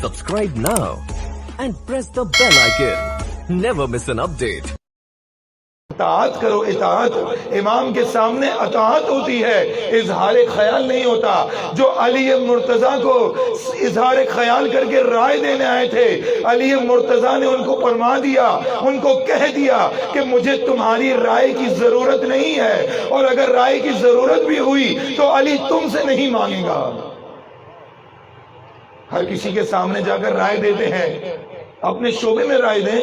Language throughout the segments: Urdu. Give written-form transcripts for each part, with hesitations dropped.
Subscribe now and press the bell icon. Never miss an update. اطاعت کرو، اطاعت امام کے سامنے اطاعت ہوتی ہے، اظہار خیال نہیں ہوتا۔ جو علی مرتضیٰ کو اظہار خیال کر کے رائے دینے آئے تھے، علی مرتضیٰ نے ان کو فرما دیا، ان کو کہہ دیا کہ مجھے تمہاری رائے کی ضرورت نہیں ہے، اور اگر رائے کی ضرورت بھی ہوئی تو علی تم سے نہیں مانگے گا۔ ہر کسی کے سامنے جا کر رائے دیتے ہیں، اپنے شعبے میں رائے دیں،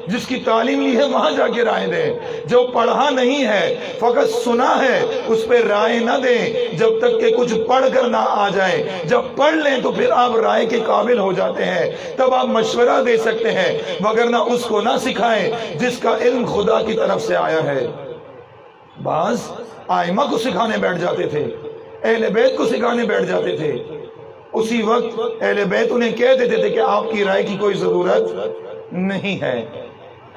جس کی تعلیم لی ہے وہاں جا کے رائے دیں۔ جو پڑھا نہیں ہے، فقط سنا ہے، اس پہ رائے نہ دیں جب تک کہ کچھ پڑھ کر نہ آ جائیں۔ جب پڑھ لیں تو پھر آپ رائے کے قابل ہو جاتے ہیں، تب آپ مشورہ دے سکتے ہیں، وگرنہ اس کو نہ سکھائیں جس کا علم خدا کی طرف سے آیا ہے۔ بعض ائمہ کو سکھانے بیٹھ جاتے تھے، اہل بیت کو سکھانے بیٹھ جاتے تھے، اسی وقت اہل بیت انہیں کہہ دیتے تھے کہ آپ کی رائے کی کوئی ضرورت نہیں ہے،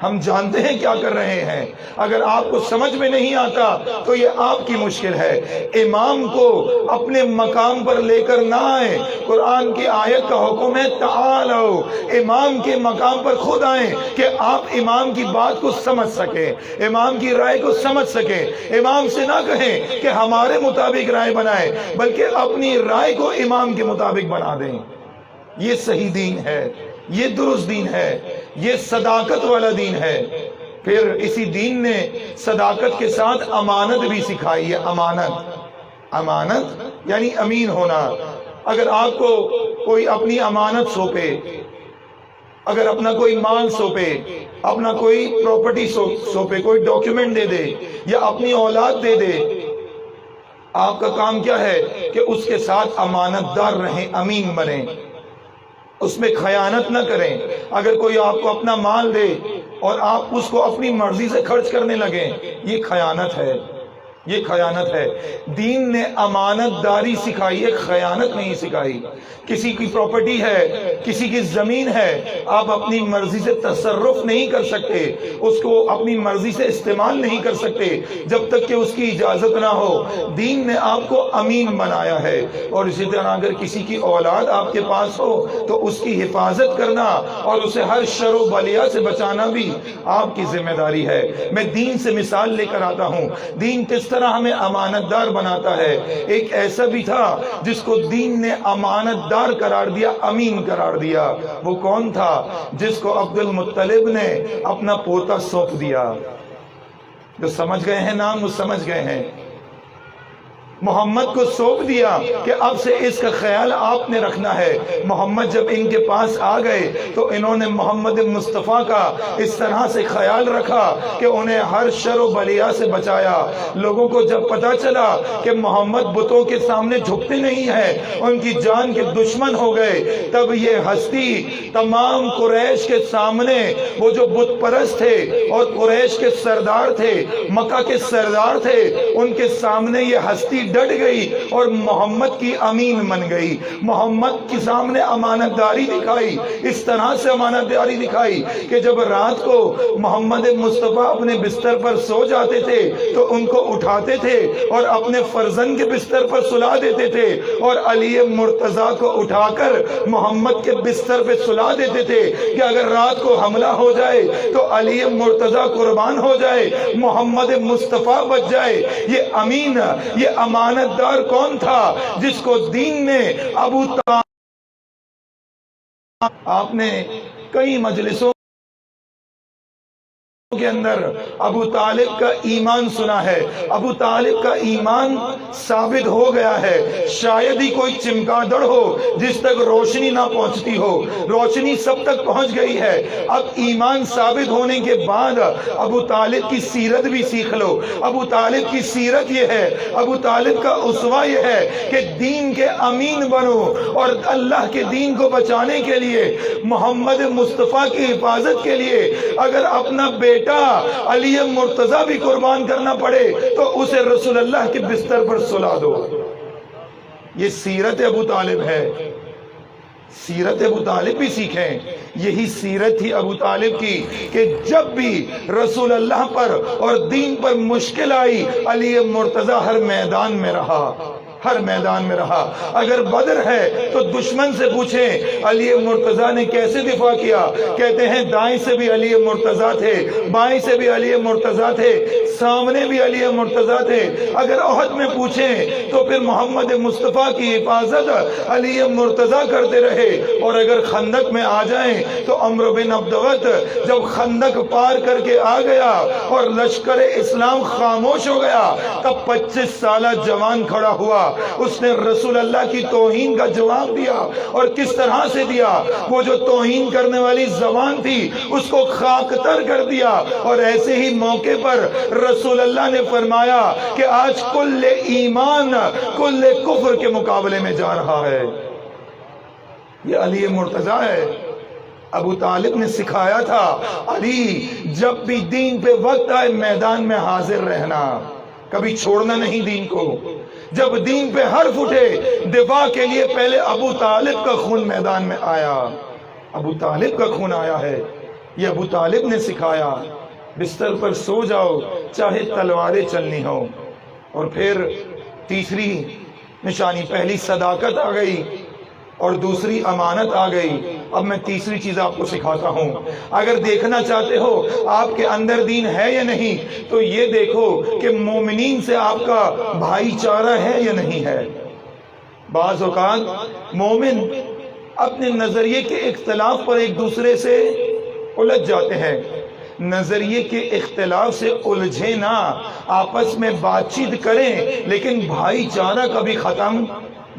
ہم جانتے ہیں کیا کر رہے ہیں، اگر آپ کو سمجھ میں نہیں آتا تو یہ آپ کی مشکل ہے۔ امام کو اپنے مقام پر لے کر نہ آئیں۔ قرآن کی آیت کا حکم ہے تعالو، امام کے مقام پر خود آئیں کہ آپ امام کی بات کو سمجھ سکیں، امام کی رائے کو سمجھ سکیں۔ امام سے نہ کہیں کہ ہمارے مطابق رائے بنائیں، بلکہ اپنی رائے کو امام کے مطابق بنا دیں۔ یہ صحیح دین ہے، یہ درست دین ہے، یہ صداقت والا دین ہے۔ پھر اسی دین نے صداقت کے ساتھ امانت بھی سکھائی ہے۔ امانت یعنی امین ہونا۔ اگر آپ کو کوئی اپنی امانت سونپے، اگر اپنا کوئی مال سونپے، اپنا کوئی پراپرٹی سونپے، کوئی ڈاکیومنٹ دے دے یا اپنی اولاد دے دے، آپ کا کام کیا ہے کہ اس کے ساتھ امانت دار رہیں، امین بنیں، اس میں خیانت نہ کریں۔ اگر کوئی آپ کو اپنا مال دے اور آپ اس کو اپنی مرضی سے خرچ کرنے لگیں، یہ خیانت ہے، یہ خیانت ہے۔ دین نے امانت داری سکھائی ہے، خیانت نہیں سکھائی۔ کسی کی پراپرٹی ہے، کسی کی زمین ہے، آپ اپنی مرضی سے تصرف نہیں کر سکتے، اس کو اپنی مرضی سے استعمال نہیں کر سکتے جب تک کہ اس کی اجازت نہ ہو۔ دین نے آپ کو امین بنایا ہے۔ اور اسی طرح اگر کسی کی اولاد آپ کے پاس ہو تو اس کی حفاظت کرنا اور اسے ہر شر و بلیا سے بچانا بھی آپ کی ذمہ داری ہے۔ میں دین سے مثال لے کر آتا ہوں، دین کس طرح ہمیں امانت دار بناتا ہے۔ ایک ایسا بھی تھا جس کو دین نے امانت دار قرار دیا، امین قرار دیا۔ وہ کون تھا؟ جس کو عبد المطلب نے اپنا پوتا سونپ دیا۔ جو سمجھ گئے ہیں نام، وہ سمجھ گئے ہیں۔ محمد کو سونپ دیا کہ اب سے اس کا خیال آپ نے رکھنا ہے۔ محمد جب ان کے پاس آ گئے تو انہوں نے محمد مصطفیٰ کا اس طرح سے خیال رکھا کہ انہیں ہر شر و بلیا سے بچایا۔ لوگوں کو جب پتا چلا کہ محمد بتوں کے سامنے جھکتے نہیں ہیں، ان کی جان کے دشمن ہو گئے، تب یہ ہستی تمام قریش کے سامنے، وہ جو بت پرست تھے اور قریش کے سردار تھے، مکہ کے سردار تھے، ان کے سامنے یہ ہستی ڈٹ گئی اور محمد کی امین بن گئی۔ محمد کے سامنے امانت داری دکھائی، اس طرح سے امانت داری دکھائی کہ جب رات کو محمد مصطفیٰ اپنے بستر پر سو جاتے تھے تو ان کو اٹھاتے تھے اور اپنے فرزند کے بستر پر سلا دیتے تھے، اور علی مرتضیٰ کو اٹھا کر محمد کے بستر پہ سلا دیتے تھے کہ اگر رات کو حملہ ہو جائے تو علی مرتضیٰ قربان ہو جائے، محمد مصطفیٰ بچ جائے۔ یہ امین، یہ امانت دار کون تھا؟ جس کو دین نے ابو طالب، آپ نے کئی مجلسوں کے اندر ابو طالب کا ایمان سنا ہے۔ ابو طالب کا ایمان ثابت ہو گیا ہے۔ شاید ہی کوئی چمگادڑ ہو جس تک روشنی نہ پہنچتی ہو، روشنی سب تک پہنچ گئی ہے۔ اب ایمان ثابت ہونے کے بعد ابو طالب کی سیرت بھی سیکھ لو۔ ابو طالب کی سیرت یہ ہے، ابو طالب کا اسوہ یہ ہے کہ دین کے امین بنو، اور اللہ کے دین کو بچانے کے لیے، محمد مصطفیٰ کی حفاظت کے لیے اگر اپنا بیٹا علی مرتضیٰ بھی قربان کرنا پڑے تو اسے رسول اللہ کے بستر پر سلا دو۔ یہ سیرت ابو طالب ہے۔ سیرت ابو طالب بھی سیکھیں۔ یہی سیرت تھی ابو طالب کی کہ جب بھی رسول اللہ پر اور دین پر مشکل آئی، علی مرتضیٰ ہر میدان میں رہا، ہر میدان میں رہا۔ اگر بدر ہے تو دشمن سے پوچھیں علی مرتضیٰ نے کیسے دفاع کیا، کہتے ہیں دائیں سے بھی علی مرتضیٰ تھے، بائیں سے بھی علی مرتضیٰ تھے، سامنے بھی علی مرتضیٰ تھے۔ اگر احد میں پوچھیں تو پھر محمد مصطفیٰ کی حفاظت علی مرتضیٰ کرتے رہے، اور اگر خندق میں آ جائیں تو عمرو بن عبدوت جب خندق پار کر کے آ گیا اور لشکر اسلام خاموش ہو گیا، تب 25 سالہ جوان کھڑا ہوا، اس نے رسول اللہ کی توہین کا جواب دیا، اور کس طرح سے دیا؟ وہ جو توہین کرنے والی زبان تھی اس کو خاکتر کر دیا، اور ایسے ہی موقع پر رسول اللہ نے فرمایا کہ آج کل ایمان کل کفر کے مقابلے میں جا رہا ہے۔ یہ علی مرتضیٰ ہے۔ ابو طالب نے سکھایا تھا علی جب بھی دین پہ وقت آئے میدان میں حاضر رہنا، کبھی چھوڑنا نہیں دین کو۔ جب دین پہ حرف اٹھے دفاع کے لیے پہلے ابو طالب کا خون میدان میں آیا، ابو طالب کا خون آیا ہے۔ یہ ابو طالب نے سکھایا بستر پر سو جاؤ چاہے تلواریں چلنی ہو۔ اور پھر تیسری نشانی، پہلی صداقت آ گئی اور دوسری امانت آ گئی۔ اب میں تیسری چیز آپ کو سکھاتا ہوں۔ اگر دیکھنا چاہتے ہو آپ کے اندر دین ہے یا نہیں تو یہ دیکھو کہ مومنین سے آپ کا بھائی چارہ ہے یا نہیں ہے۔ بعض اوقات مومن اپنے نظریے کے اختلاف پر ایک دوسرے سے الجھ جاتے ہیں۔ نظریے کے اختلاف سے الجھے نہ، آپس میں بات چیت کریں لیکن بھائی چارہ کبھی ختم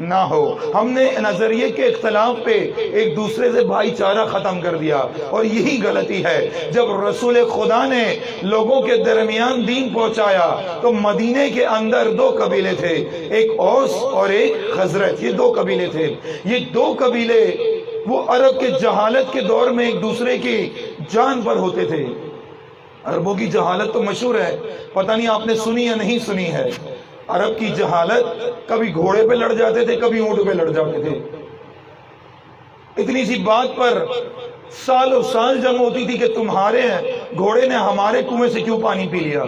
نہ ہو۔ ہم نے نظریے کے اختلاف پہ ایک دوسرے سے بھائی چارہ ختم کر دیا، اور یہی غلطی ہے۔ جب رسول خدا نے لوگوں کے درمیان دین پہنچایا تو مدینے کے اندر 2 قبیلے تھے، ایک اوس اور ایک خزرج، یہ 2 قبیلے تھے۔ یہ 2 قبیلے وہ عرب کے جہالت کے دور میں ایک دوسرے کی جان پر ہوتے تھے۔ عربوں کی جہالت تو مشہور ہے، پتہ نہیں آپ نے سنی یا نہیں سنی ہے۔ عرب کی جہالت، کبھی گھوڑے پہ لڑ جاتے تھے، کبھی اونٹ پہ لڑ جاتے تھے۔ اتنی سی بات پر سالوں سال جنگ ہوتی تھی کہ تمہارے گھوڑے نے ہمارے کنویں سے کیوں پانی پی لیا۔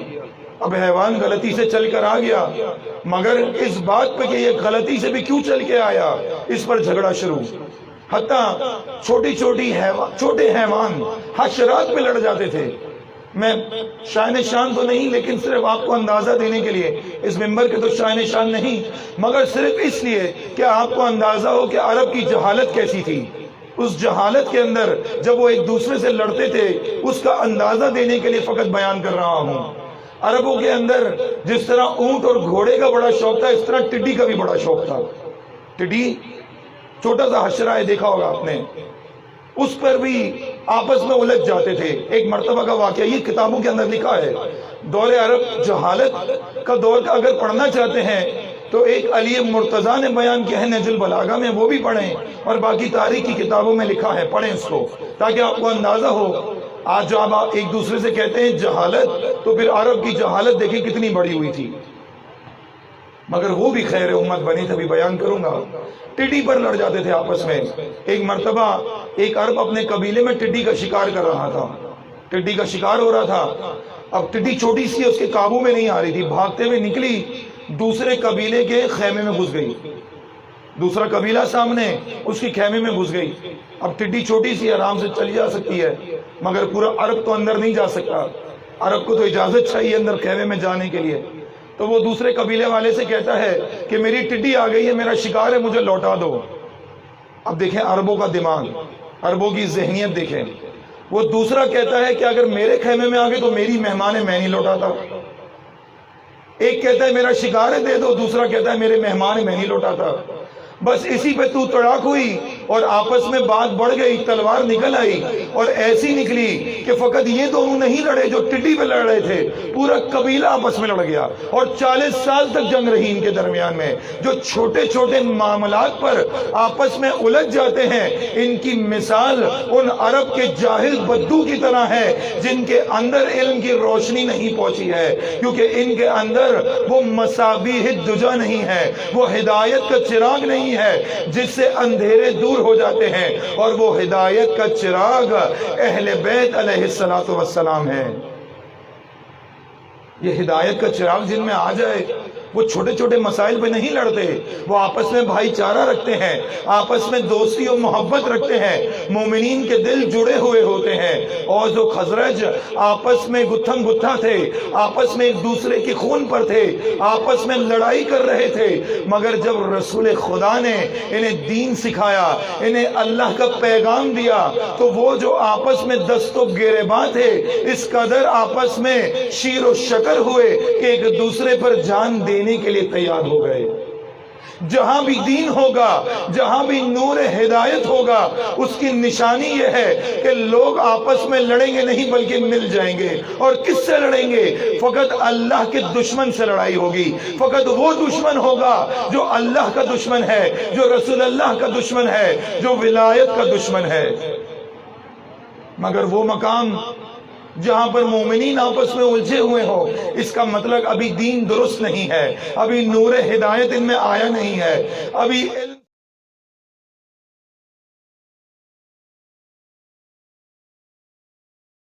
اب حیوان غلطی سے چل کر آ گیا، مگر اس بات پہ کہ یہ غلطی سے بھی کیوں چل کے آیا، اس پر جھگڑا شروع۔ حتیٰ چھوٹے حیوان حشرات پہ لڑ جاتے تھے۔ میں شائن شان تو نہیں، لیکن صرف آپ کو اندازہ دینے کے لیے، اس ممبر کے تو شائن شان نہیں، مگر صرف اس لیے کہ آپ کو اندازہ ہو کہ عرب کی جہالت کیسی تھی۔ اس جہالت کے اندر جب وہ ایک دوسرے سے لڑتے تھے اس کا اندازہ دینے کے لیے فقط بیان کر رہا ہوں۔ عربوں کے اندر جس طرح اونٹ اور گھوڑے کا بڑا شوق تھا، اس طرح ٹڈی کا بھی بڑا شوق تھا۔ ٹڈی چھوٹا سا حشرہ ہے، دیکھا ہوگا آپ نے، اس پر بھی آپس میں الجھ جاتے تھے۔ ایک مرتبہ کا واقعہ یہ کتابوں کے اندر لکھا ہے، دور عرب جہالت کا دور کا اگر پڑھنا چاہتے ہیں تو ایک علی مرتضیٰ نے بیان کیا ہے نہج البلاغہ میں، وہ بھی پڑھیں، اور باقی تاریخ کی کتابوں میں لکھا ہے، پڑھیں اس کو تاکہ آپ کو اندازہ ہو۔ آج جب آپ ایک دوسرے سے کہتے ہیں جہالت، تو پھر عرب کی جہالت دیکھیں کتنی بڑی ہوئی تھی، مگر وہ بھی خیر امت بنی، تبھی بیان کروں گا۔ ٹڈی پر لڑ جاتے تھے آپس میں۔ ایک مرتبہ ایک عرب اپنے قبیلے میں ٹڈی کا شکار کر رہا تھا، ٹڈی کا شکار ہو رہا تھا۔ اب ٹڈی چھوٹی سی اس کے قابو میں نہیں آ رہی تھی، بھاگتے ہوئے نکلی، دوسرے قبیلے کے خیمے میں گھس گئی۔ دوسرا قبیلہ سامنے، اس کی خیمے میں گھس گئی۔ اب ٹڈی چھوٹی سی آرام سے چلی جا سکتی ہے، مگر پورا عرب تو اندر نہیں جا سکتا، عرب کو تو اجازت چاہیے اندر خیمے میں جانے کے لیے۔ تو وہ دوسرے قبیلے والے سے کہتا ہے کہ میری ٹڈی آ گئی ہے، میرا شکار ہے، مجھے لوٹا دو۔ اب دیکھیں عربوں کا دماغ، عربوں کی ذہنیت دیکھیں۔ وہ دوسرا کہتا ہے کہ اگر میرے خیمے میں آ گئے تو میری مہمان ہے، میں نہیں لوٹاتا۔ ایک کہتا ہے میرا شکار ہے دے دو، دوسرا کہتا ہے میرے مہمان ہے، میں نہیں لوٹاتا۔ بس اسی پہ تو تڑاک ہوئی اور آپس میں بات بڑھ گئی، تلوار نکل آئی، اور ایسی نکلی کہ فقط یہ دونوں نہیں لڑے جو ٹڈی پہ لڑ رہے تھے، پورا قبیلہ آپس میں لڑ گیا، اور 40 سال تک جنگ رہی ان کے درمیان میں۔ جو چھوٹے چھوٹے معاملات پر آپس میں الجھ جاتے ہیں، ان کی مثال ان عرب کے جاہل بدو کی طرح ہے جن کے اندر علم کی روشنی نہیں پہنچی ہے، کیونکہ ان کے اندر وہ مصابیح الدجا نہیں ہے، وہ ہدایت کا چراغ نہیں ہے جس سے اندھیرے دور ہو جاتے ہیں، اور وہ ہدایت کا چراغ اہل بیت علیہ السلام ہے۔ یہ ہدایت کا چراغ جن میں آ جائے وہ چھوٹے چھوٹے مسائل پہ نہیں لڑتے، وہ آپس میں بھائی چارہ رکھتے ہیں، آپس میں دوستی و محبت رکھتے ہیں، مومنین کے دل جڑے ہوئے ہوتے ہیں۔ اوس و خزرج آپس میں گتھم گتھا تھے، آپس میں ایک دوسرے کے خون پر تھے، آپس میں لڑائی کر رہے تھے، مگر جب رسول خدا نے انہیں دین سکھایا، انہیں اللہ کا پیغام دیا، تو وہ جو آپس میں دست و گریباں تھے، اس قدر آپس میں شیر و شکر ہوئے کہ ایک دوسرے پر جان دینے کے لیے تیار ہو گئے۔ جہاں بھی دین ہوگا، جہاں بھی نور ہدایت ہوگا، اس کی نشانی یہ ہے کہ لوگ آپس میں لڑیں گے نہیں بلکہ مل جائیں گے۔ اور کس سے لڑیں گے؟ فقط اللہ کے دشمن سے لڑائی ہوگی، فقط وہ دشمن ہوگا جو اللہ کا دشمن ہے، جو رسول اللہ کا دشمن ہے، جو ولایت کا دشمن ہے۔ مگر وہ مقام جہاں پر مومنین آپس میں الجھے ہوئے ہو، اس کا مطلب ابھی دین درست نہیں ہے، ابھی نور ہدایت ان میں آیا نہیں ہے، ابھی